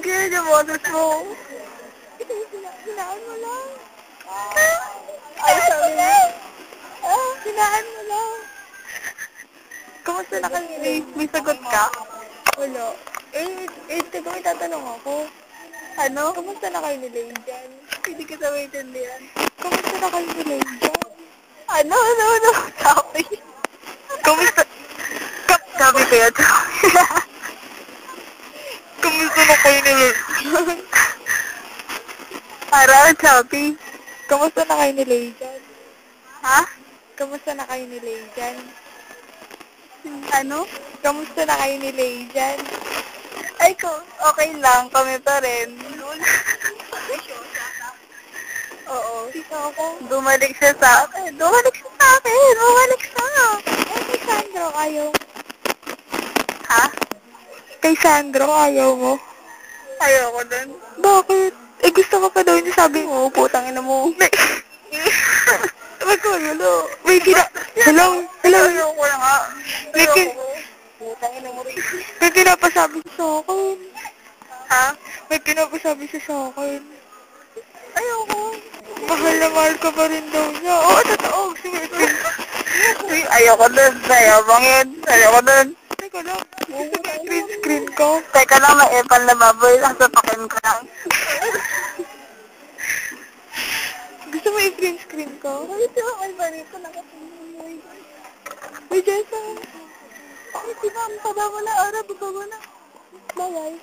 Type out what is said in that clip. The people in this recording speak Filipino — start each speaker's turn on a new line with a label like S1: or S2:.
S1: Ganyan yung boses mo.
S2: Hinaan mo lang.
S1: Ay, sabi mo.
S2: Hinaan mo lang.
S1: Kamusta na kayo ni Lay? May sagot ka?
S2: Wala. Teka, may tatanong ako.
S1: Ano?
S2: Kamusta na kayo ni Lay dyan?
S1: Hindi kita maintindihan.
S2: Kamusta na kayo ni Lay dyan?
S1: Ano? Sabi. Kamusta? Sabi ko yan. Kamusta na kayo ni Lay? Para, sabi.
S2: Kamusta na kayo ni Lay dyan?
S1: Ha?
S2: Kamusta na kayo ni Lay dyan?
S1: Ano?
S2: Kamusta na kayo ni Lay dyan?
S1: Ay, okay lang. Kami pa rin. Oo.
S2: Sino ako?
S1: Bumalik siya sa akin. Bumalik siya.
S2: Kay Sandro, ayaw.
S1: Ha?
S2: Kay Sandro, ayaw mo?
S1: Ayoko dun.
S2: Bakit? Gusto ko pa daw niya, sabi mo, putang ina mo.
S1: Magkagulo.
S2: May Hello?
S1: Ayoko na nga.
S2: May
S1: Putang ina mo rin.
S2: May pinapasabi siya sa akin.
S1: Ha?
S2: May pinapasabi siya sa akin.
S1: Ayoko.
S2: Mahal na mahal ka pa rin daw niya. Oo, totoo.
S1: Ayoko dun. Sayabang yun. Ayoko dun.
S2: Teka lang. Gusto mo screen ko?
S1: Teka lang, may epal na baboy. Sasapakin ko lang.
S2: Gusto mo i-screen ko?
S1: Ay, ito ang albarin ko. Nakatingin mo.
S2: Uy, Jessa.
S1: Ay, di ba? Ang taba mo na. Ara, baba mo na.
S2: Bye-bye.